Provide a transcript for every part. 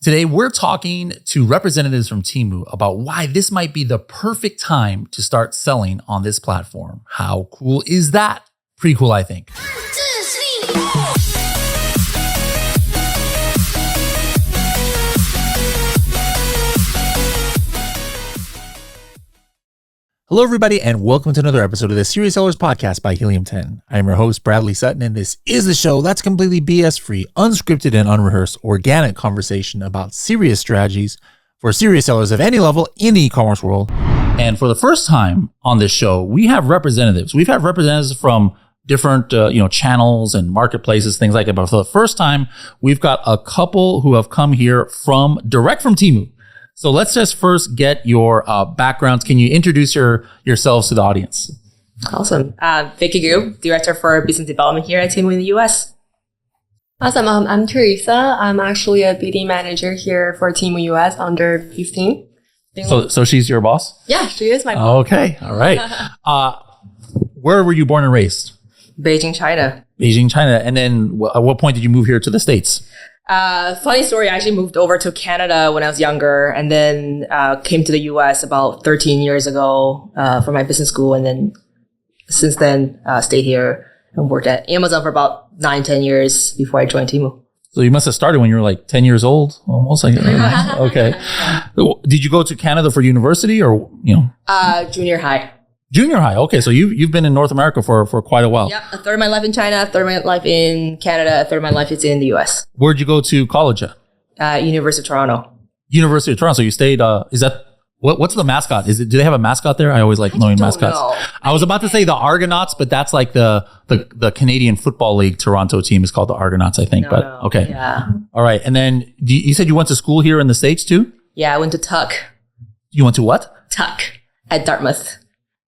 Today, we're talking to representatives from Teemu about why this might be the perfect time to start selling on this platform. How cool is that? Pretty cool, I think. Hello, everybody, and welcome to another episode of the Serious Sellers Podcast by Helium 10. I'm your host, Bradley Sutton, and this is the show that's completely BS-free, unscripted, and unrehearsed, organic conversation about serious strategies for serious sellers of any level in the e-commerce world. And for the first time on this show, we have representatives. We've had representatives from different channels and marketplaces, things like that. But for the first time, we've got a couple who have come here direct from Teemu. So let's just first get your backgrounds. Can you introduce yourselves to the audience? Awesome. Vicky Gu, Director for Business Development here at Teemu in the US. Awesome. I'm Teresa. I'm actually a BD manager here for Teemu US under 15. So she's your boss? Yeah, she is my boss. Okay. All right. Where were you born and raised? Beijing, China. Beijing, China. And then at what point did you move here to the States? Funny story, I actually moved over to Canada when I was younger and then came to the US about 13 years ago for my business school. And then since then, stayed here and worked at Amazon for about 9-10 years before I joined Teemu. So you must have started when you were like 10 years old, almost. Okay. Did you go to Canada for university or, Junior high. Junior high. Okay. So you've been in North America for quite a while. Yep. A third of my life in China, a third of my life in Canada, a third of my life is in the US. Where'd you go to college at? University of Toronto. University of Toronto. So you stayed, is that, what's the mascot? Do they have a mascot there? I always like knowing mascots. Know. I was about to say the Argonauts, but that's like the Canadian Football League Toronto team is called the Argonauts, I think. Okay. Yeah. All right. And then you said you went to school here in the States too? Yeah, I went to Tuck. You went to what? Tuck at Dartmouth.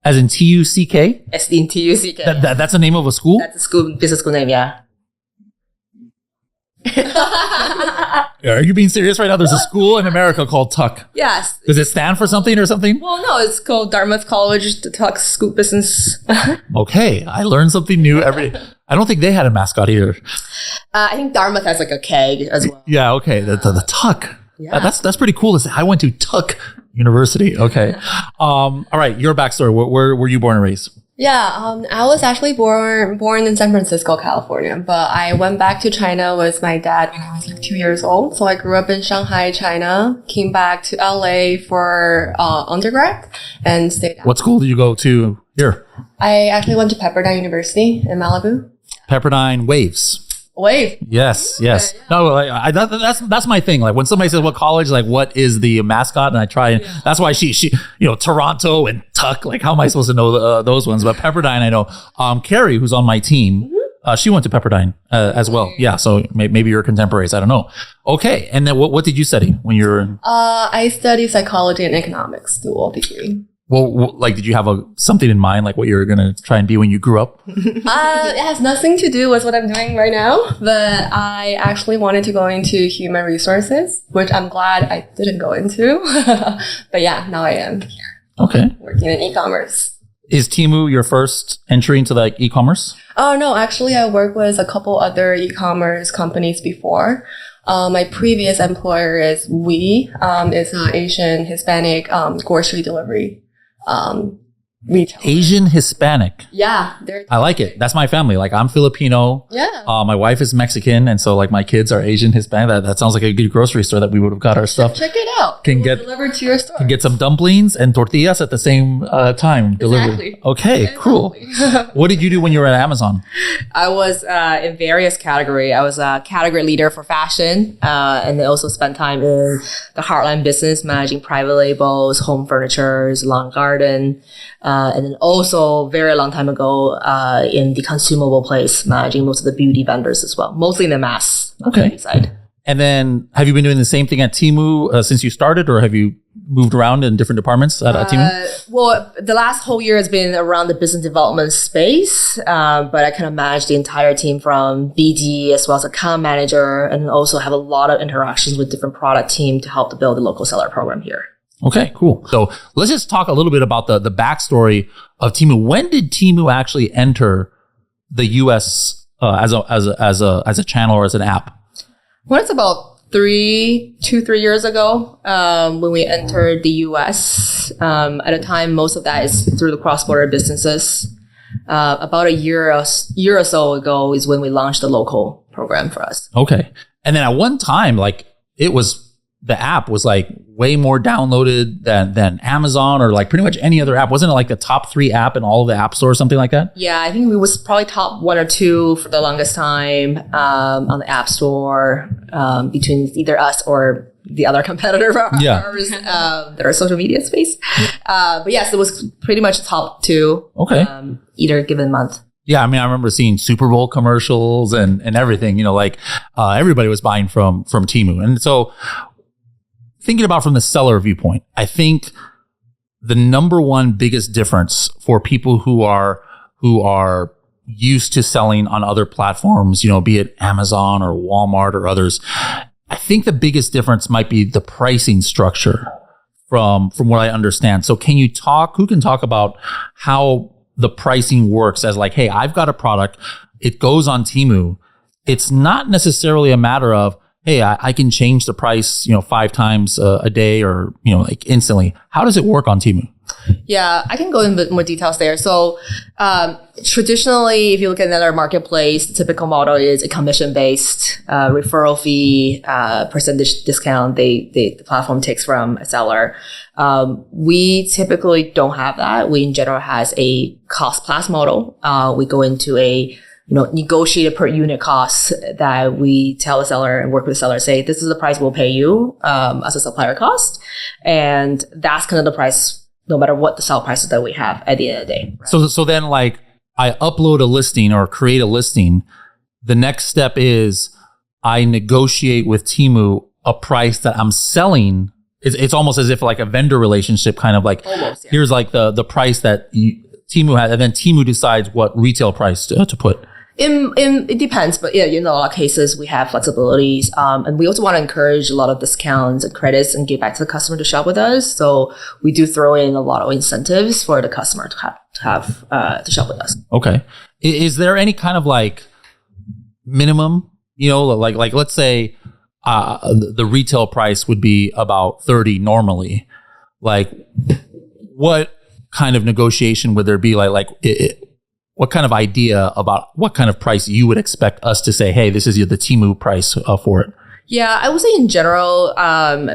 As in T-U-C-K? As in T-U-C-K. That's the name of a school? That's a business school name, yeah. Are you being serious right now? There's a school in America called Tuck. Yes. Does it stand for something or something? Well, no, it's called Dartmouth College, the Tuck School Business. Okay, I learned something new every day. I don't think they had a mascot either. I think Dartmouth has like a keg as well. Yeah, okay, the Tuck. Yeah. That's pretty cool to say. I went to Tuck University. Okay. All right, your backstory. Where were you born and raised? Yeah, I was actually born in San Francisco, California, but I went back to China with my dad when I was like 2 years old. So I grew up in Shanghai, China, came back to LA for undergrad and stayed. What school did you go to here? I actually went to Pepperdine University in Malibu. Pepperdine Waves. Wave. Yes. No, that's my thing. Like when somebody says what college, like what is the mascot, and I try and that's why she Toronto and Tuck. Like how am I supposed to know those ones? But Pepperdine, I know. Carrie, who's on my team, she went to Pepperdine as well. Yeah, so maybe you're contemporaries. I don't know. Okay, and then what did you study when you were in? I studied psychology and economics, dual degree. Well, like, did you have something in mind, like what you were going to try and be when you grew up? It has nothing to do with what I'm doing right now, but I actually wanted to go into human resources, which I'm glad I didn't go into. But yeah, now I am here. Okay. Working in e-commerce. Is Teemu your first entry into like e-commerce? Oh, no, actually I worked with a couple other e-commerce companies before. My previous employer is it's an Asian Hispanic grocery delivery retail. Asian Hispanic. Yeah. I like it. That's my family. Like I'm Filipino. Yeah. My wife is Mexican. And so like my kids are Asian Hispanic. That sounds like a good grocery store that we would have got our stuff. Check it out. Can get delivered to your store. Can get some dumplings and tortillas at the same time delivered. Exactly. Okay, cool. What did you do when you were at Amazon? I was in various categories. I was a category leader for fashion and I also spent time in the Heartland business, managing private labels, home furniture, lawn garden. And then also very long time ago in the consumable place, managing most of the beauty vendors as well, mostly in the mass side. And then have you been doing the same thing at Teemu since you started, or have you moved around in different departments at Teemu? Well, the last whole year has been around the business development space, but I kind of manage the entire team from BD as well as account manager, and also have a lot of interactions with different product team to help to build the local seller program here. Okay, cool. So let's just talk a little bit about the backstory of Teemu. When did Teemu actually enter the US as a channel or as an app? Well, it's about 2, 3 years ago, when we entered the US. At the time, most of that is through the cross-border businesses. About a year or so ago is when we launched the local program for us. Okay. And then at one time, like the app was like way more downloaded than Amazon or like pretty much any other app. Wasn't it like the top 3 app in all of the app stores, something like that? Yeah, I think it was probably top 1 or 2 for the longest time on the app store, between either us or the other competitor of ours, that are social media space. But yes, it was pretty much top 2. Okay. Either given month. Yeah, I mean, I remember seeing Super Bowl commercials and everything. Everybody was buying from Teemu, and so thinking about from the seller viewpoint, I think the number one biggest difference for people who are used to selling on other platforms, be it Amazon or Walmart or others, I think the biggest difference might be the pricing structure from what I understand. So who can talk about how the pricing works as like, hey, I've got a product, it goes on Teemu. It's not necessarily a matter of, hey, I can change the price, 5 times a day or, like instantly. How does it work on Teemu? Yeah, I can go in a bit more details there. So traditionally, if you look at another marketplace, the typical model is a commission-based referral fee, percentage discount the platform takes from a seller. We typically don't have that. We in general has a cost plus model. We go into a negotiated per unit costs that we tell the seller and work with the seller, say, this is the price we'll pay you as a supplier cost. And that's kind of the price, no matter what the sell prices that we have at the end of the day. Right? So then like I upload a listing or create a listing. The next step is I negotiate with Teemu a price that I'm selling. It's almost as if like a vendor relationship, kind of like, almost, yeah. Here's like the price that Teemu has, and then Teemu decides what retail price to put. It depends, but yeah, in a lot of cases we have flexibilities, and we also want to encourage a lot of discounts and credits and give back to the customer to shop with us. So we do throw in a lot of incentives for the customer to have to shop with us. Okay, is there any kind of like minimum? Like let's say the retail price would be about $30 normally. Like, what kind of negotiation would there be? What kind of idea about what kind of price you would expect us to say, hey, this is the Teemu price for it? Yeah, I would say in general,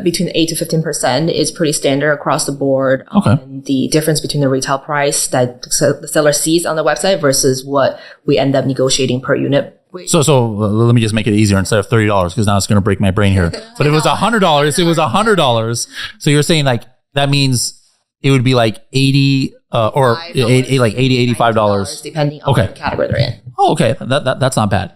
between 8 to 15% is pretty standard across the board. Okay. The difference between the retail price that the seller sees on the website versus what we end up negotiating per unit. So let me just make it easier instead of $30, because now it's going to break my brain here. But it was $100. It was $100. So you're saying like that means it would be like 80 or like $80, $85 depending on the category they're in. Oh, okay. That's not bad.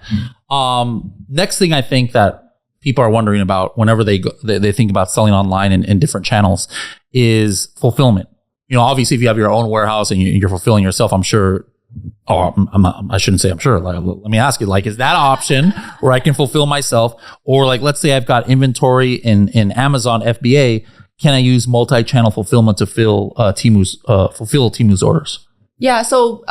Next thing I think that people are wondering about whenever they think about selling online in different channels is fulfillment. Obviously, if you have your own warehouse and you're fulfilling yourself, I'm sure. I shouldn't say I'm sure. Like, let me ask you, like, is that an option where I can fulfill myself? Or like, let's say I've got inventory in Amazon FBA. Can I use multi-channel fulfillment to fulfill Teemu's orders? Yeah, so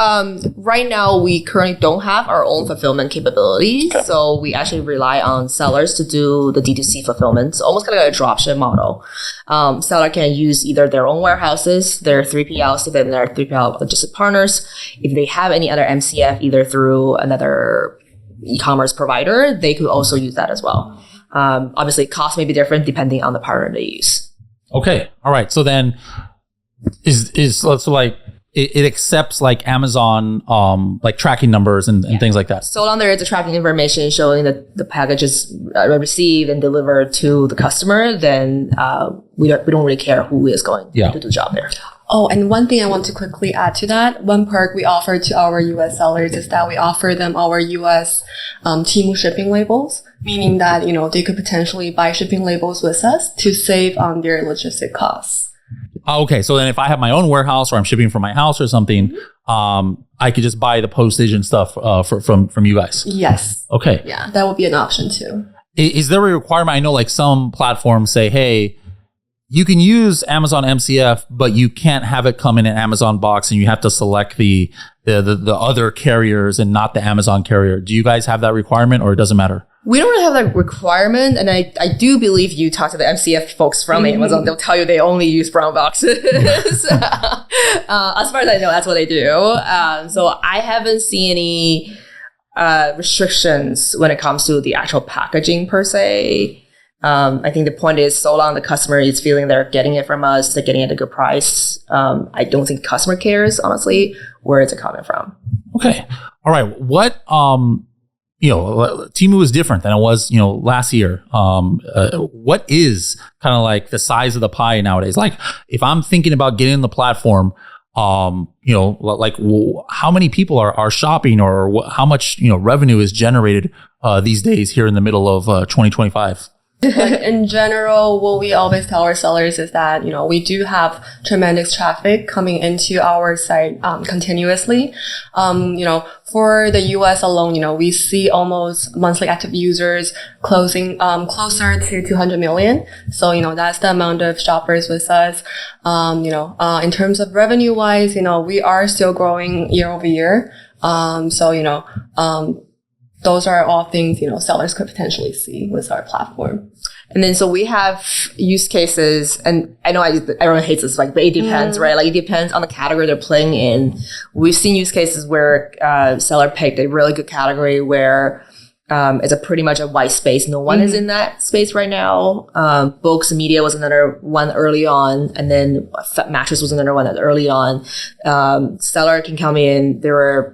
right now we currently don't have our own fulfillment capabilities. Okay. So we actually rely on sellers to do the D2C fulfillment. So almost kind of like a dropship model. Seller can use either their own warehouses, their 3PLs, if they're their 3PL logistic partners. If they have any other MCF, either through another e-commerce provider, they could also use that as well. Obviously, cost may be different depending on the partner they use. Okay. All right. So then it accepts like Amazon, like tracking numbers and things like that. So long there is a tracking information showing that the package is received and delivered to the customer, then we don't really care who is going to do the job there. Oh, and one thing I want to quickly add to that, one perk we offer to our US sellers is that we offer them our US Teemu shipping labels, meaning that, they could potentially buy shipping labels with us to save on their logistic costs. Okay, so then if I have my own warehouse or I'm shipping from my house or something, I could just buy the postage and stuff from you guys. Yes. Okay. Yeah, that would be an option too. Is there a requirement? I know like some platforms say, hey, you can use Amazon MCF, but you can't have it come in an Amazon box, and you have to select the other carriers and not the Amazon carrier. Do you guys have that requirement, or it doesn't matter? We don't really have that requirement, and I do believe you talk to the MCF folks from Amazon. They'll tell you they only use brown boxes. As far as I know, that's what they do. So I haven't seen any restrictions when it comes to the actual packaging per se. I think the point is, so long the customer is feeling they're getting it from us, they're getting it at a good price. I don't think the customer cares, honestly, where it's coming from. Okay. All right. What, Teemu is different than it was, last year. What is kind of like the size of the pie nowadays? Like, if I'm thinking about getting the platform, how many people are shopping, or how much, revenue is generated these days here in the middle of 2025? Like in general, what we always tell our sellers is that, we do have tremendous traffic coming into our site continuously. For the US alone, we see almost monthly active users closing closer to 200 million. So, that's the amount of shoppers with us. In terms of revenue wise, we are still growing year over year. Those are all things, sellers could potentially see with our platform. And then, so we have use cases, and I know everyone hates this, but it depends, right? Like, it depends on the category they're playing in. We've seen use cases where seller picked a really good category where it's pretty much a white space. No one is in that space right now. Books and media was another one early on, and then mattress was another one early on. Seller can come in. There were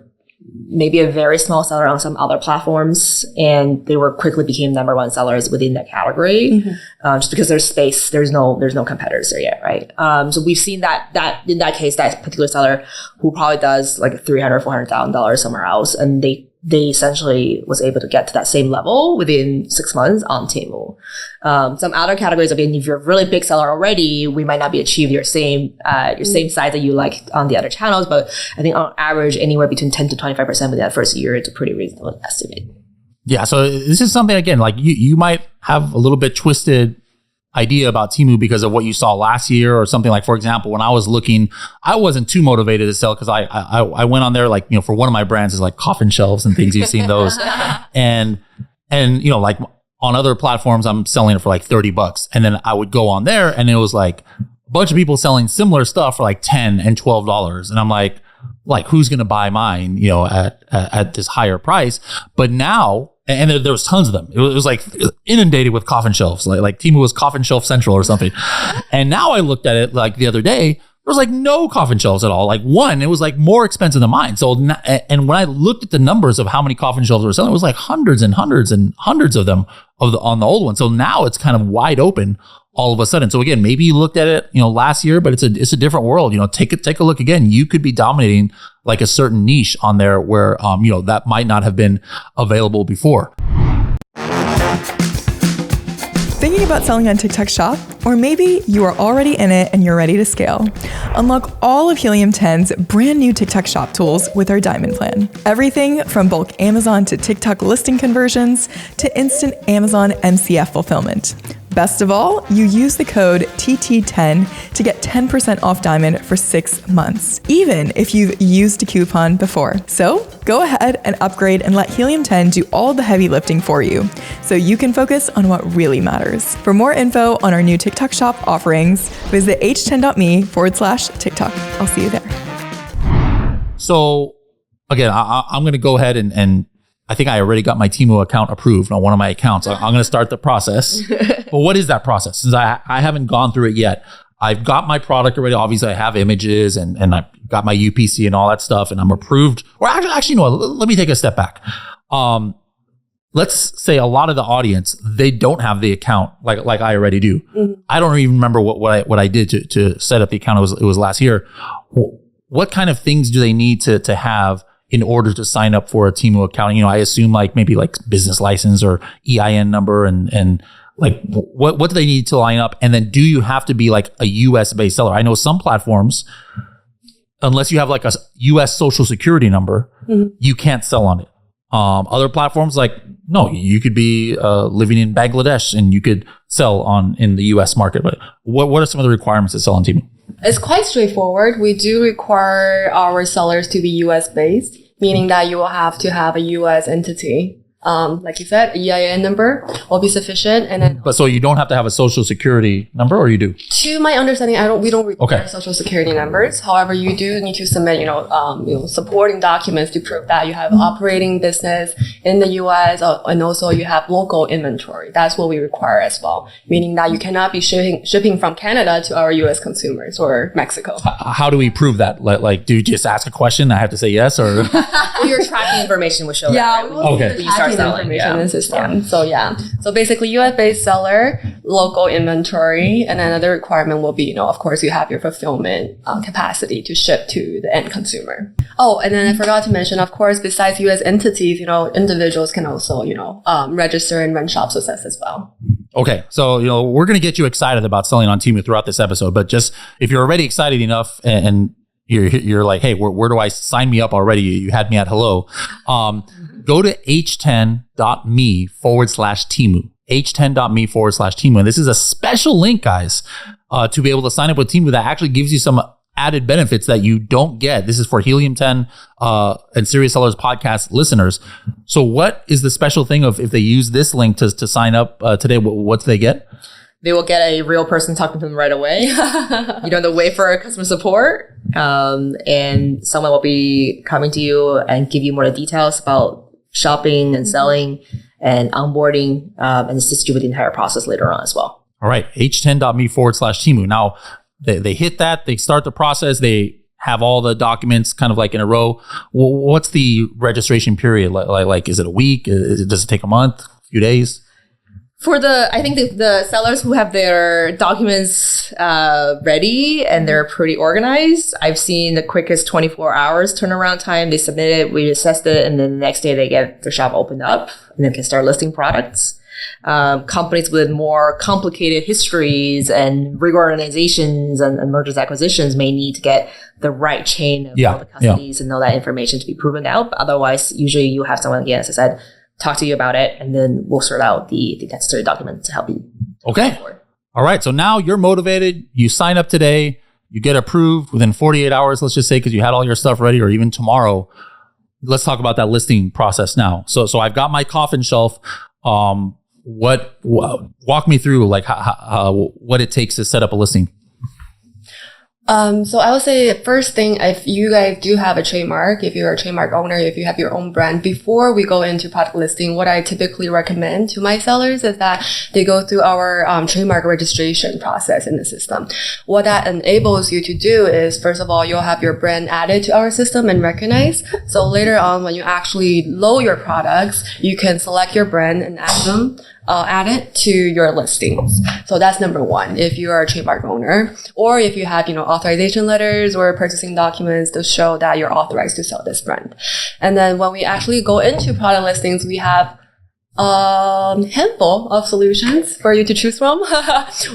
maybe a very small seller on some other platforms, and they quickly became number one sellers within that category, just because there's space, there's no competitors there yet, right? So we've seen that in that case, that particular seller who probably does like $300,000-$400,000 somewhere else, and they essentially was able to get to that same level within 6 months on Taimou. Some other categories, again, if you're a really big seller already, we might not be achieve your same size that you like on the other channels, but I think on average, anywhere between 10 to 25% within that first year, it's a pretty reasonable estimate. Yeah. So this is something, again, like you might have a little bit twisted idea about Teemu because of what you saw last year or something. Like, for example, when I was looking, I wasn't too motivated to sell because I went on there, like, for one of my brands is like coffin shelves and things. You've seen those. and like on other platforms, I'm selling it for like $30. And then I would go on there and it was like a bunch of people selling similar stuff for like $10 and $12. And I'm like, who's going to buy mine, at this higher price? But now, and there was tons of them. It was like inundated with coffin shelves. Like Teemu was coffin shelf central or something. And now I looked at it like the other day, there was like no coffin shelves at all. Like one, it was like more expensive than mine. So, and when I looked at the numbers of how many coffin shelves were selling, it was like hundreds and hundreds and hundreds of them on the old one. So now it's kind of wide open all of a sudden. So again, maybe you looked at it, last year, but it's a different world. Take a look again. You could be dominating like a certain niche on there where, that might not have been available before. Thinking about selling on TikTok Shop? Or maybe you are already in it and you're ready to scale. Unlock all of Helium 10's brand new TikTok Shop tools with our Diamond plan. Everything from bulk Amazon to TikTok listing conversions to instant Amazon MCF fulfillment. Best of all, you use the code TT10 to get 10% off Diamond for 6 months, even if you've used a coupon before. So go ahead and upgrade and let Helium 10 do all the heavy lifting for you, so you can focus on what really matters. For more info on our new TikTok Shop offerings, visit h10.me/TikTok. I'll see you there. So again, I'm going to go ahead and I think I already got my Teemu account approved on one of my accounts. I'm going to start the process. But what is that process? Since I haven't gone through it yet, I've got my product already. Obviously, I have images and I've got my UPC and all that stuff, and I'm approved. Or actually, no, let me take a step back. Let's say a lot of the audience, they don't have the account like I already do. Mm-hmm. I don't even remember what I did to set up the account. It was last year. What kind of things do they need to have in order to sign up for a Teemu account? I assume like maybe like business license or EIN number and like what do they need to line up? And then do you have to be like a US based seller? I know some platforms, unless you have like a US social security number, you can't sell on it. Other platforms, like, no, you could be living in Bangladesh and you could sell in the US market. But what are some of the requirements to sell on Teemu? It's quite straightforward. We do require our sellers to be US based, meaning that you will have to have a US entity Like you said, EIN number will be sufficient. And then, But so you don't have to have a social security number, or you do? to my understanding, we don't require Okay. social security numbers. However, you do need to submit, supporting documents to prove that you have operating business in the U.S. And also you have local inventory. That's what we require as well. Meaning that you cannot be shipping from Canada to our U.S. consumers or Mexico. How do we prove that? Like, do you just ask a question? I have to say yes, or? Well, your tracking information will show Yeah, that. we Right? will Okay. see the You start tracking selling, information yeah. in the system. So so basically US-based seller, local inventory, and another requirement will be, of course, you have your fulfillment capacity to ship to the end consumer. Oh, and then I forgot to mention, of course, besides US entities, individuals can also, register and run shops with us as well. Okay, so we're going to get you excited about selling on Temu throughout this episode, but just if you're already excited enough and you're like, hey, where do I sign me up already? You had me at hello. Go to h10.me/Temu. h10.me/Temu. And this is a special link, guys, to be able to sign up with Temu that actually gives you some added benefits that you don't get. This is for Helium 10 and Serious Sellers podcast listeners. So what is the special thing of if they use this link to sign up today, what do they get? They will get a real person talking to them right away. You don't have to wait for customer support. And someone will be coming to you and give you more details about shopping and selling and onboarding and assist you with the entire process later on as well. All right. h10.me/Temu. Now, they hit that. They start the process. They have all the documents kind of like in a row. What's the registration period? Like is it a week? Does it take a month? A few days? I think the sellers who have their documents ready and they're pretty organized, I've seen the quickest 24 hours turnaround time. They submit it, we assessed it, and then the next day they get their shop opened up and then can start listing products. Companies with more complicated histories and reorganizations and mergers acquisitions may need to get the right chain of all the custodies and all that information to be proven out. But otherwise, usually you have someone, again, as I said, talk to you about it, and then we'll sort out the necessary documents to help you. Okay. All right. So now you're motivated. You sign up today. You get approved within 48 hours, let's just say, because you had all your stuff ready, or even tomorrow. Let's talk about that listing process now. So I've got my coffin shelf. Walk me through like how what it takes to set up a listing. So I would say first thing, if you guys do have a trademark, if you're a trademark owner, if you have your own brand, before we go into product listing, what I typically recommend to my sellers is that they go through our trademark registration process in the system. What that enables you to do is, first of all, you'll have your brand added to our system and recognized. So later on, when you actually load your products, you can select your brand and add it to your listings. So that's number one, if you are a trademark owner, or if you have, authorization letters or purchasing documents to show that you're authorized to sell this brand. And then when we actually go into product listings, we have handful of solutions for you to choose from.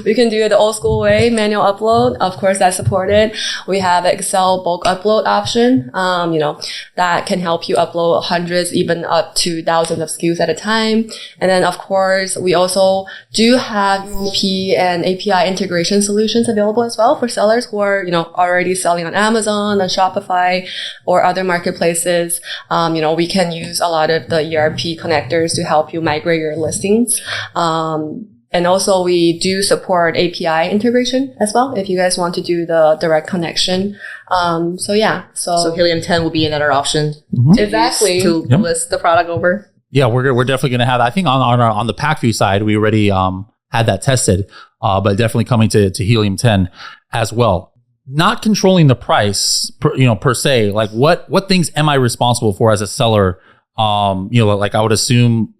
We can do it the old school way, manual upload. Of course, that's supported. We have Excel bulk upload option, that can help you upload hundreds, even up to thousands of SKUs at a time. And then, of course, we also do have UP and API integration solutions available as well for sellers who are, already selling on Amazon, on Shopify, or other marketplaces. We can use a lot of the ERP connectors to help you migrate your listings. And also we do support API integration as well if you guys want to do the direct connection. So Helium 10 will be another option exactly to list the product over. Yeah, we're definitely going to have that. I think on the PackView side, we already had that tested, but definitely coming to Helium 10 as well. Not controlling the price, per se. Like what things am I responsible for as a seller? Like I would assume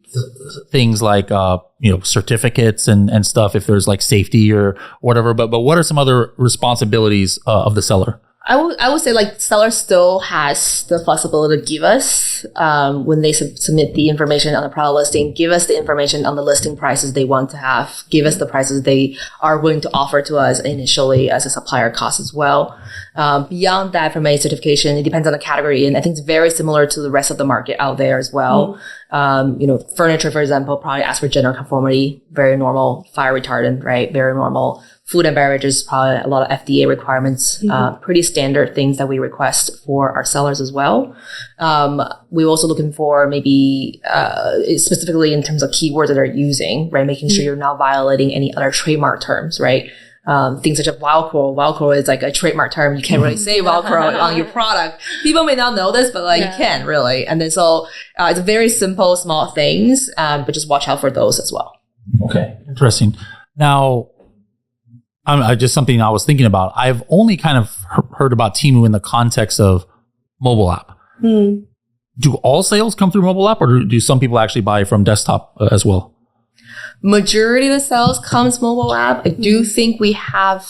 things like certificates and stuff if there's like safety or whatever. But what are some other responsibilities of the seller? I would say like seller still has the flexibility to give us when they submit the information on the product listing, give us the information on the listing prices they want to have, give us the prices they are willing to offer to us initially as a supplier cost as well. Beyond that, from a certification, it depends on the category, and I think it's very similar to the rest of the market out there as well. Furniture, for example, probably ask for gender conformity, very normal. Fire retardant, right? Very normal. Food and beverages, probably a lot of FDA requirements, pretty standard things that we request for our sellers as well. We're also looking for maybe specifically in terms of keywords that they're using, right? Making sure you're not violating any other trademark terms, right? Things such as Velcro. Velcro is like a trademark term. You can't really say Velcro on your product. People may not know this, but you can really. And then it's very simple, small things, but just watch out for those as well. Okay, interesting. Now, just something I was thinking about. I've only kind of heard about Teemu in the context of mobile app. Do all sales come through mobile app, or do some people actually buy from desktop as well? Majority of the sales comes mobile app. I do think we have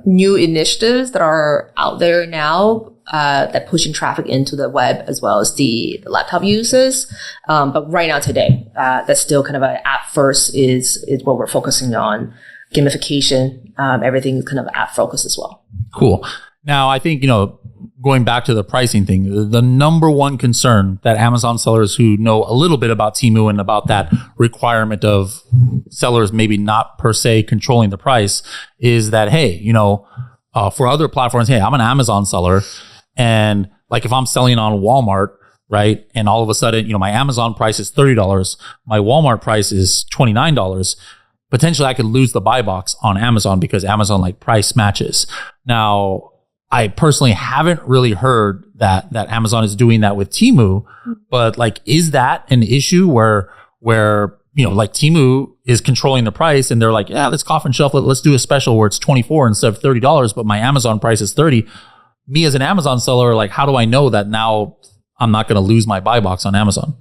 new initiatives that are out there now that pushing traffic into the web as well as the laptop users. But right now today, that's still kind of an app first is what we're focusing on. Gamification, everything kind of app focused as well. Cool. Now, I think, going back to the pricing thing, the number one concern that Amazon sellers who know a little bit about Teemu and about that requirement of sellers maybe not per se controlling the price is that, hey, for other platforms, hey, I'm an Amazon seller. And if I'm selling on Walmart, right? And all of a sudden, my Amazon price is $30. My Walmart price is $29. Potentially I could lose the buy box on Amazon because Amazon price matches. Now, I personally haven't really heard that Amazon is doing that with Teemu, but is that an issue where Teemu is controlling the price and they're like, yeah, let's coffin shelf it. Let's do a special where it's $24 instead of $30, but my Amazon price is $30. Me as an Amazon seller, how do I know that now I'm not going to lose my buy box on Amazon?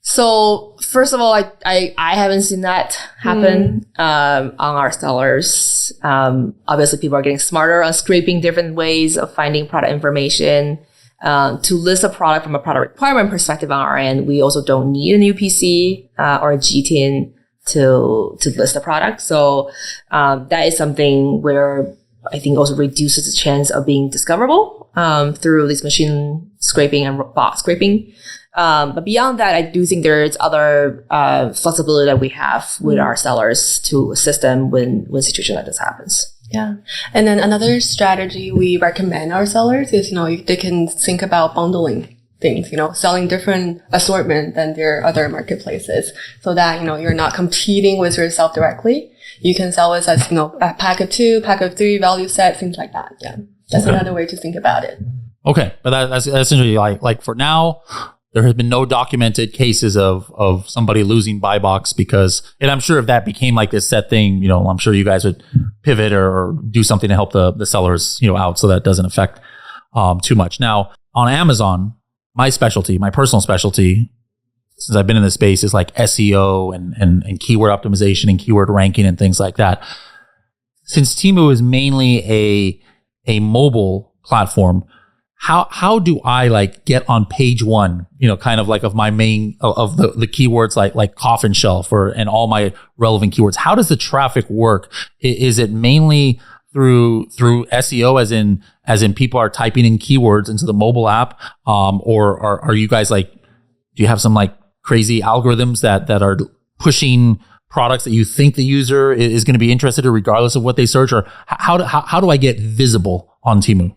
So first of all, I haven't seen that happen on our sellers. Obviously, people are getting smarter on scraping different ways of finding product information. To list a product from a product requirement perspective on our end, we also don't need an UPC or a GTIN to list a product. So that is something where I think also reduces the chance of being discoverable through this machine scraping and bot scraping. But beyond that, I do think there's other flexibility that we have with our sellers to assist them when a situation like this happens. Yeah. And then another strategy we recommend our sellers is, they can think about bundling things, selling different assortment than their other marketplaces so that, you're not competing with yourself directly. You can sell it as, a pack of 2, pack of 3, value set, things like that. Yeah. That's another way to think about it. Okay. But that's essentially like for now, there has been no documented cases of somebody losing buy box because, and I'm sure if that became this set thing, I'm sure you guys would pivot or do something to help the sellers, out so that doesn't affect too much. Now on Amazon, my personal specialty, since I've been in this space is SEO and keyword optimization and keyword ranking and things like that. Since Teemu is mainly a mobile platform, how do I get on page one, kind of of my main of the keywords like coffin shelf and all my relevant keywords? How does the traffic work? Is it mainly through SEO as in people are typing in keywords into the mobile app? Or are you guys do you have some crazy algorithms that are pushing products that you think the user is going to be interested in regardless of what they search? Or how do I get visible on Teemu?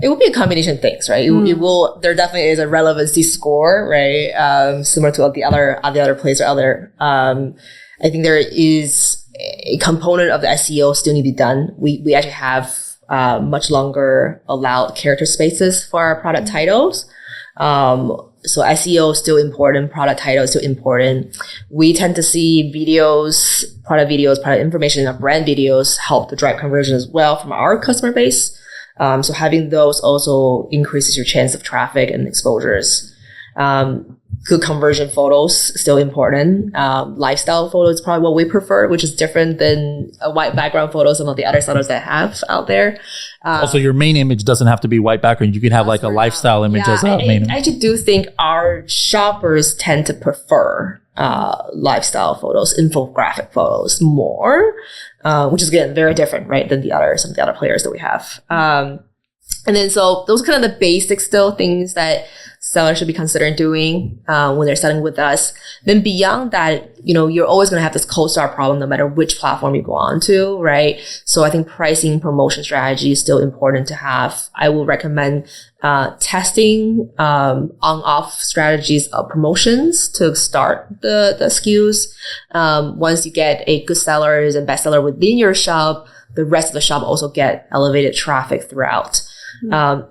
It will be a combination of things, right? It will. There definitely is a relevancy score, right? Similar to the other places out there. I think there is a component of the SEO still need to be done. We actually have much longer allowed character spaces for our product titles. So SEO is still important. Product title is still important. We tend to see product information, and brand videos help to drive conversion as well from our customer base. So having those also increases your chance of traffic and exposures. Good conversion photos, still important. Lifestyle photos is probably what we prefer, which is different than a white background photo some of the other sellers that have out there. Also, your main image doesn't have to be white background. You can have a lifestyle image as a main image. I actually do think our shoppers tend to prefer lifestyle photos, infographic photos more, which is again very different, right, than some of the other players that we have. And then so those are kind of the basic still things that sellers should be considering doing when they're selling with us. Then beyond that, you're always going to have this cold start problem no matter which platform you go on to, right? So I think pricing promotion strategy is still important to have. I will recommend testing on-off strategies of promotions to start the SKUs. Once you get a good sellers and bestseller within your shop, the rest of the shop also get elevated traffic throughout.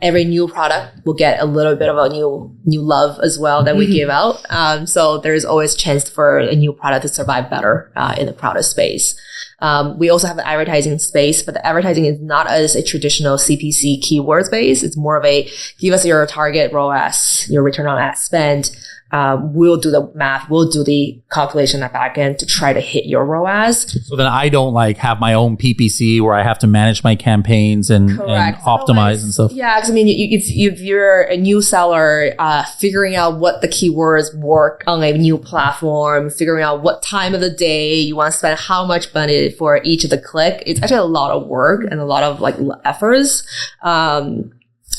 Every new product will get a little bit of a new love as well that we give out. So there's always chance for a new product to survive better in the product space. We also have the advertising space, but the advertising is not as a traditional CPC keyword space. It's more of a give us your target ROAS, your return on ad spend. We'll do the math. We'll do the calculation at back end to try to hit your ROAS. So then I don't have my own PPC where I have to manage my campaigns and optimize and stuff. Yeah, because if you're a new seller, figuring out what the keywords work on a new platform, figuring out what time of the day you want to spend how much money for each of the click, it's actually a lot of work and a lot of efforts.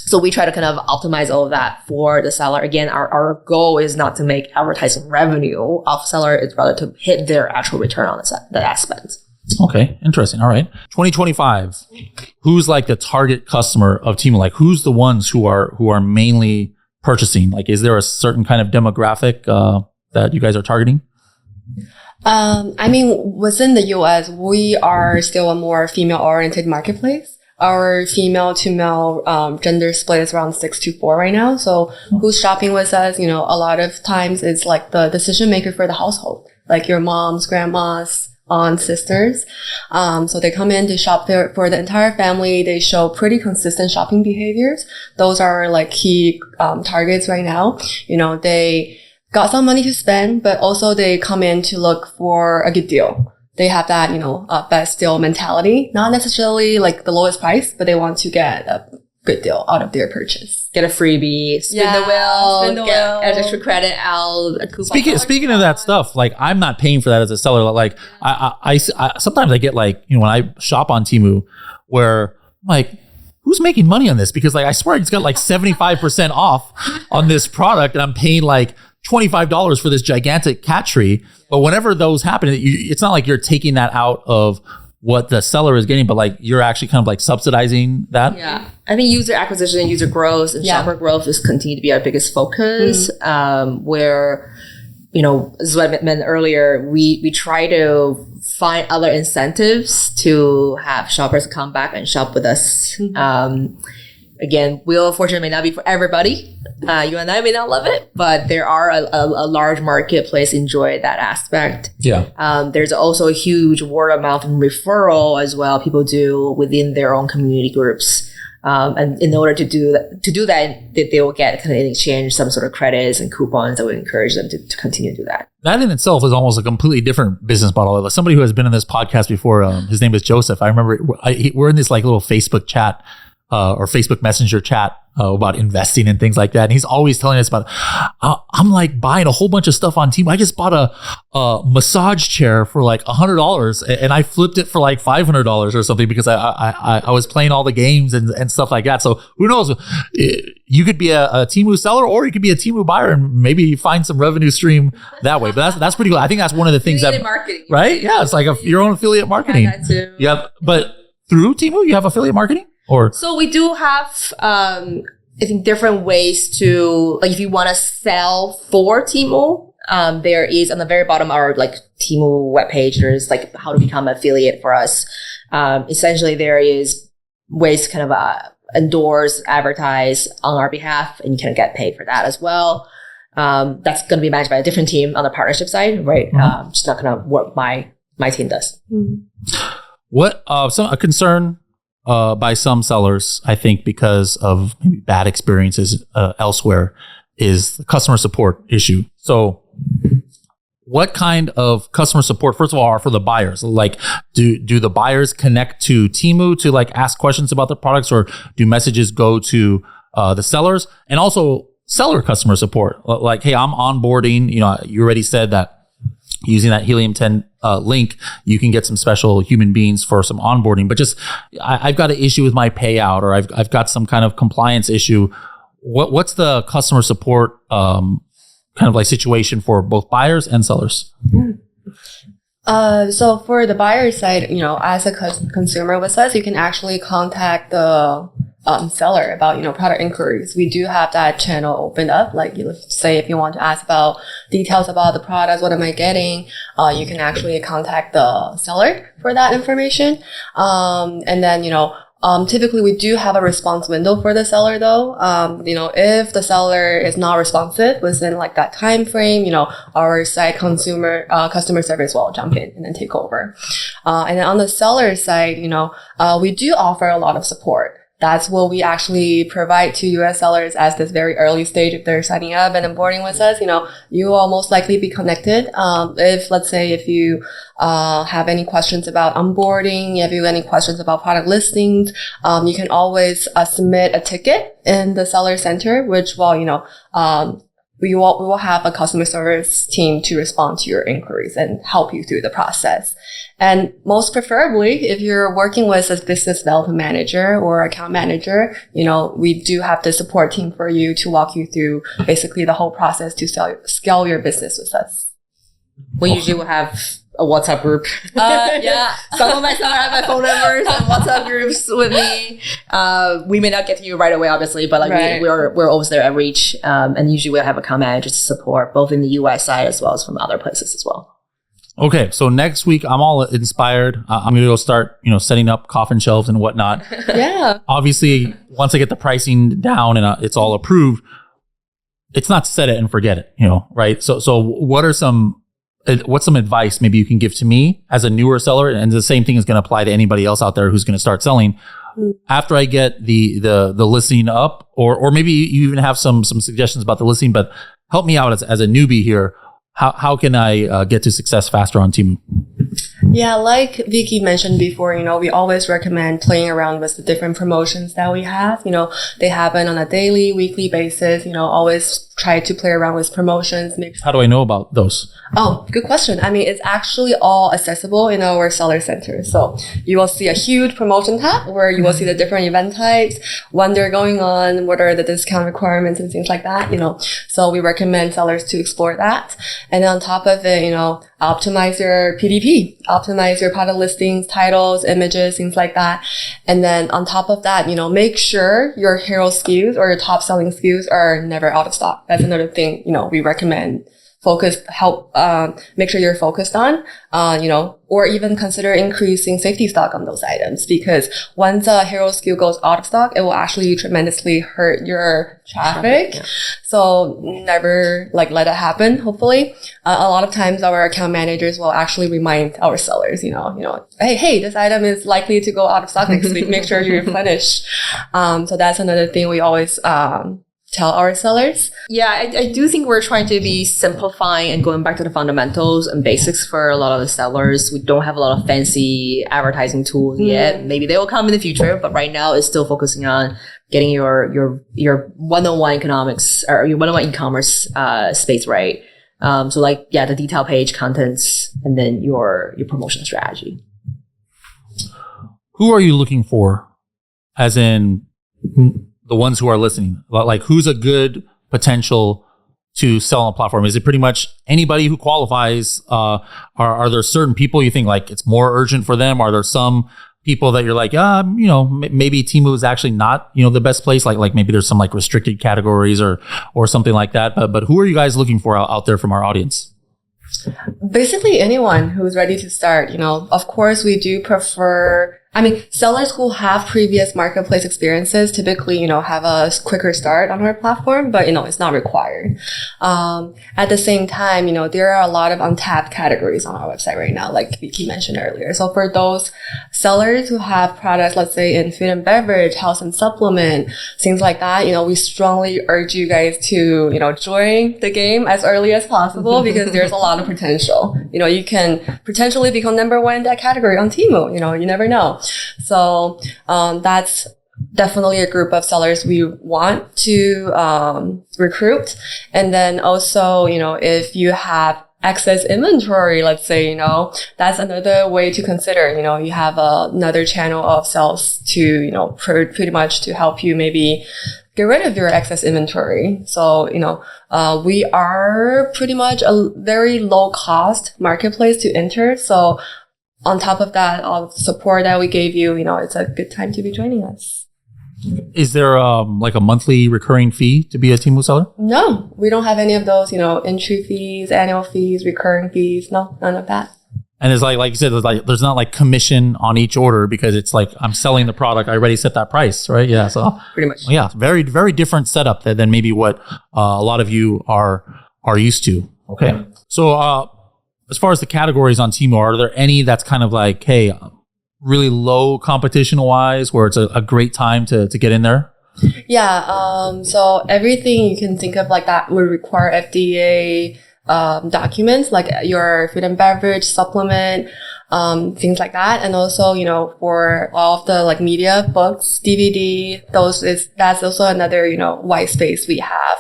So we try to kind of optimize all of that for the seller. Again, our goal is not to make advertising revenue off seller. It's rather to hit their actual return on the ad spend. Okay. Interesting. All right. 2025. Who's the target customer of Teemu? Who's the ones who are mainly purchasing? Is there a certain kind of demographic that you guys are targeting? Within the US, we are still a more female-oriented marketplace. Our female to male gender split is around 6-4 right now. So who's shopping with us, a lot of times it's the decision maker for the household, your moms, grandmas, aunts, sisters. So they come in to shop there for the entire family. They show pretty consistent shopping behaviors. Those are key targets right now. They got some money to spend, but also they come in to look for a good deal. They have that, best deal mentality. Not necessarily the lowest price, but they want to get a good deal out of their purchase. Get a freebie, spin the wheel, get extra credit out. A coupon. Speaking of that stuff, I'm not paying for that as a seller. I sometimes I get when I shop on Teemu, where who's making money on this? Because I swear it's got 75% off on this product, and I'm paying $25 for this gigantic cat tree. But whenever those happen, it's not you're taking that out of what the seller is getting, but you're actually kind of subsidizing that. Yeah. I think user acquisition and user growth and shopper growth is continue to be our biggest focus. Where, as what I meant earlier, we try to find other incentives to have shoppers come back and shop with us. Again, Wheel of Fortune may not be for everybody. You and I may not love it, but there are a large marketplace enjoy that aspect. Yeah. There's also a huge word of mouth and referral as well. People do within their own community groups. And in order to do that, they will get kind of in exchange some sort of credits and coupons that would encourage them to continue to do that. That in itself is almost a completely different business model. Somebody who has been in this podcast before, his name is Joseph. I remember we're in this little Facebook chat. Or Facebook Messenger chat about investing and things like that. And he's always telling us about, I'm buying a whole bunch of stuff on Teemu. I just bought a massage chair for $100 and I flipped it for $500 or something because I was playing all the games and stuff like that. So who knows? You could be a Teemu seller or you could be a Teemu buyer and maybe find some revenue stream that way. But that's pretty cool. I think that's one of the things affiliate marketing, right? Yeah. It's your own affiliate marketing. Yeah, that too. Yeah. But through Teemu, you have affiliate marketing? So we do have, I think, different ways to, if you want to sell for Teemu, there is on the very bottom of our Teemu webpage, there's how to become an affiliate for us. Essentially, there is ways to kind of endorse, advertise on our behalf, and you can get paid for that as well. That's going to be managed by a different team on the partnership side, right? Just not going to what my team does. What a concern by some sellers, I think, because of maybe bad experiences elsewhere, is the customer support issue. So what kind of customer support, first of all, are for the buyers? Do the buyers connect to Teemu to ask questions about the products, or do messages go to the sellers? And also seller customer support, hey, I'm onboarding, you already said that using that Helium 10 link, you can get some special human beings for some onboarding. But just, I've got an issue with my payout, or I've got some kind of compliance issue. What's the customer support kind of like situation for both buyers and sellers? So for the buyer side, you know, as a consumer with us, you can actually contact the seller about, you know, product inquiries. We do have that channel opened up. Like, you say if you want to ask about details about the products, what am I getting? You can actually contact the seller for that information. And then, you know, typically we do have a response window for the seller though. You know, if the seller is not responsive within like that time frame, you know, our side customer service will jump in and then take over. And then on the seller side, you know, we do offer a lot of support. That's what we actually provide to US sellers at this very early stage. If they're signing up and onboarding with us, you know, you will most likely be connected. If, let's say, if you have any questions about onboarding, if you have any questions about product listings, you can always submit a ticket in the seller center, which will, you know, we will have a customer service team to respond to your inquiries and help you through the process. And most preferably, if you're working with a business development manager or account manager, you know, we do have the support team for you to walk you through basically the whole process to scale your business with us. We usually will have a WhatsApp group. Yeah. Some of my sellers have my phone numbers and WhatsApp groups with me. We may not get to you right away, obviously, but like right. we're always there at reach. And usually we'll have account managers to support both in the US side as well as from other places as well. Okay, so next week I'm all inspired. I'm going to go start, you know, setting up coffin shelves and whatnot. Yeah. Obviously, once I get the pricing down and it's all approved, it's not set it and forget it, you know, right? So what's some advice maybe you can give to me as a newer seller? And the same thing is going to apply to anybody else out there who's going to start selling. After I get the listing up, or maybe you even have some suggestions about the listing, but help me out as a newbie here. How can I get to success faster on Teemu? Yeah, like Vicky mentioned before, you know, we always recommend playing around with the different promotions that we have. You know, they happen on a daily, weekly basis. You know, always try to play around with promotions. How do I know about those? Oh, good question. I mean, it's actually all accessible in our seller center. So you will see a huge promotion tab where you will see the different event types, when they're going on, what are the discount requirements and things like that, you know. So we recommend sellers to explore that. And then on top of it, you know, optimize your PDP, optimize your product listings, titles, images, things like that. And then on top of that, you know, make sure your hero SKUs or your top selling SKUs are never out of stock. That's another thing, you know, we recommend. Make sure you're focused on, you know, or even consider increasing safety stock on those items, because once a hero SKU goes out of stock, it will actually tremendously hurt your traffic. Yeah. So never let it happen. Hopefully, a lot of times our account managers will actually remind our sellers, you know, hey, this item is likely to go out of stock next week. Make sure you replenish. So that's another thing we always, tell our sellers. Yeah, I do think we're trying to be simplifying and going back to the fundamentals and basics for a lot of the sellers. We don't have a lot of fancy advertising tools yet. Maybe they will come in the future, but right now it's still focusing on getting your one-on-one economics or your one-on-one e-commerce space right. So like, yeah, the detail page, contents, and then your promotion strategy. Who are you looking for? As in the ones who are listening, like who's a good potential to sell on a platform? Is it pretty much anybody who qualifies? Are there certain people you think like it's more urgent for them? Are there some people that you're like, you know, maybe Teemu is actually not, you know, the best place? Like maybe there's some like restricted categories or something like that. But who are you guys looking for out there from our audience? Basically anyone who's ready to start, you know. Of course, we do prefer, sellers who have previous marketplace experiences typically, you know, have a quicker start on our platform, but, you know, it's not required. At the same time, you know, there are a lot of untapped categories on our website right now, like Vicky mentioned earlier. So for those sellers who have products, let's say in food and beverage, health and supplement, things like that, you know, we strongly urge you guys to, you know, join the game as early as possible because there's a lot of potential. You know, you can potentially become number one in that category on Teemu. You know, you never know. So that's definitely a group of sellers we want to recruit. And then also, you know, if you have excess inventory, let's say, that's another way to consider. You have another channel of sales to, pretty much to help you maybe get rid of your excess inventory. So, we are pretty much a very low cost marketplace to enter. So on top of that, all the support that we gave you, it's a good time to be joining us. Is there like a monthly recurring fee to be a Temu seller? No, we don't have any of those, entry fees, annual fees, recurring fees. No, none of that. And it's like you said, there's not like commission on each order because it's like I'm selling the product. I already set that price, right? Yeah. So Pretty much. yeah, very, very different setup than maybe what a lot of you are used to. Okay. So as far as the categories on Temu, are there any that's kind of like, hey, really low competition wise where it's a great time to get in there? Yeah. So everything you can think of like that would require FDA documents, like your food and beverage supplement, things like that. And also, for all of the like media, books, DVD, that's also another, white space we have.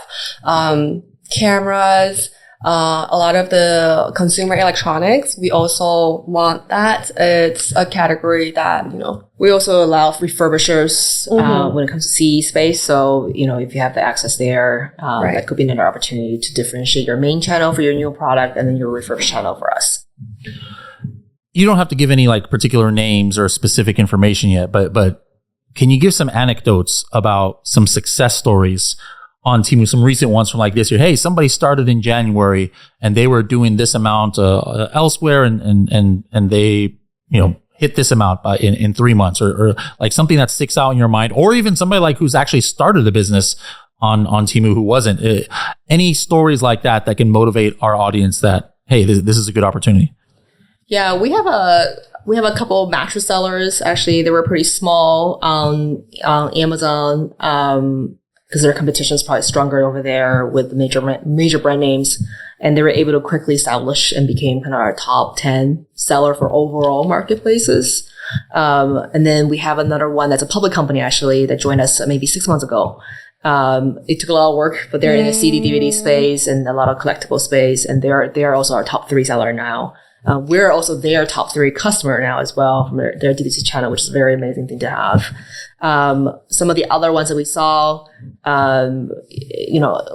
Cameras, a lot of the consumer electronics, we also want that. It's a category that, We also allow refurbishers when it comes to CE space. So, if you have the access there, that could be another opportunity to differentiate your main channel for your new product and then your refurbished channel for us. You don't have to give any like particular names or specific information yet, but can you give some anecdotes about some success stories on Temu, some recent ones from like this year? Hey, somebody started in January and they were doing this amount elsewhere and they, hit this amount in 3 months or like something that sticks out in your mind, or even somebody like who's actually started the business on Temu who wasn't. Any stories like that can motivate our audience that, hey, this is a good opportunity. Yeah, we have a couple of mattress sellers. Actually, they were pretty small on Amazon, because their competition is probably stronger over there with the major brand names. And they were able to quickly establish and became kind of our top 10 seller for overall marketplaces. And then we have another one that's a public company, actually, that joined us maybe 6 months ago. It took a lot of work, but they're in the CD, DVD space and a lot of collectible space. And they're also our top 3 seller now. We're also their top 3 customer now as well from their DTC channel, which is a very amazing thing to have. Some of the other ones that we saw,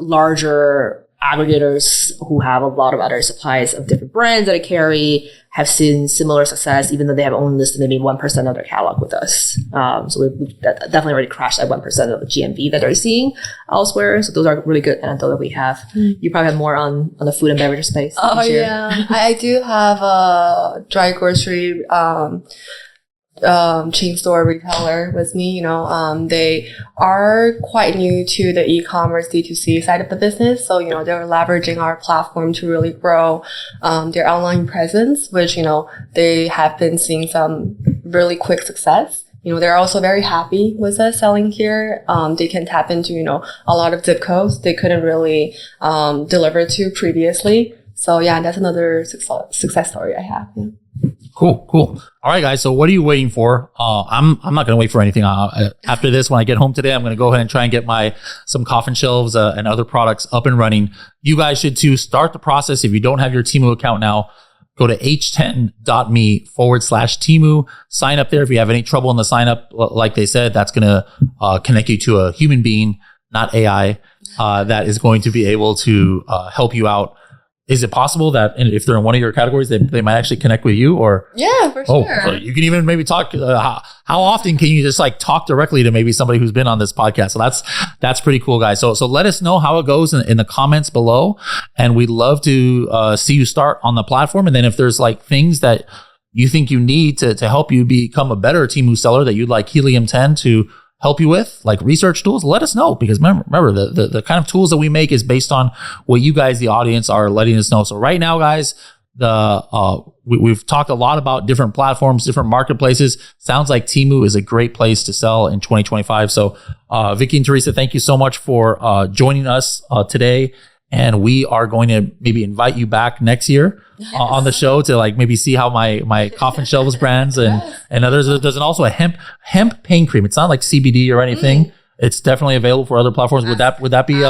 larger aggregators who have a lot of other supplies of different brands that I carry have seen similar success, even though they have only listed maybe 1% of their catalog with us. So we've definitely already crashed at 1% of the GMV that they're seeing elsewhere. So those are really good anecdotes that we have. You probably have more on the food and beverage space. Oh, yeah. I do have a dry grocery chain store retailer with me. They are quite new to the e-commerce D2C side of the business. So, they're leveraging our platform to really grow their online presence, which, they have been seeing some really quick success. They're also very happy with us selling here. They can tap into, a lot of zip codes they couldn't really deliver to previously. So yeah, that's another success story I have. Yeah. Cool. All right, guys. So what are you waiting for? I'm not going to wait for anything. After this, when I get home today, I'm going to go ahead and try and get some coffin shelves and other products up and running. You guys should too. Start the process. If you don't have your Temu account now, go to h10.me/Teemu. Sign up there. If you have any trouble in the sign up, like they said, that's going to connect you to a human being, not AI, that is going to be able to help you out. Is it possible that if they're in one of your categories, they might actually connect with you? Or yeah, for sure. Oh, you can even maybe talk. How often can you just like talk directly to maybe somebody who's been on this podcast? So that's pretty cool, guys. So let us know how it goes in the comments below, and we'd love to see you start on the platform. And then if there's like things that you think you need to help you become a better Temu seller that you'd like Helium 10 to help you with, like research tools, let us know, because remember the kind of tools that we make is based on what you guys, the audience, are letting us know. So right now, guys, we've talked a lot about different platforms, different marketplaces. Sounds like Temu is a great place to sell in 2025. So Vicky and Teresa, thank you so much for joining us today. And we are going to maybe invite you back next year on the show to like maybe see how my coffin shelves brands and others. There's also a hemp pain cream. It's not like CBD or anything. It's definitely available for other platforms. Would that be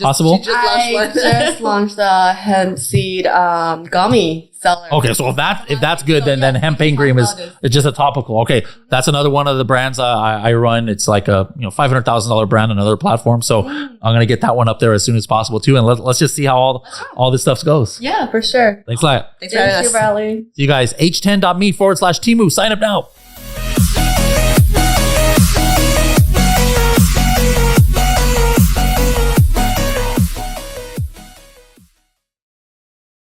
possible? She just launched one. I just launched the hemp seed gummy seller. Okay, so if that's good, then hemp pain cream is just a topical. Okay, that's another one of the brands I run. It's like a $500,000 brand on another platform. So I'm gonna get that one up there as soon as possible too. And let's just see how all this stuff goes. Yeah, for sure. Thanks a lot. Thanks for having Thank us. you, Bradley. See you guys. h10.me/Teemu. Sign up now.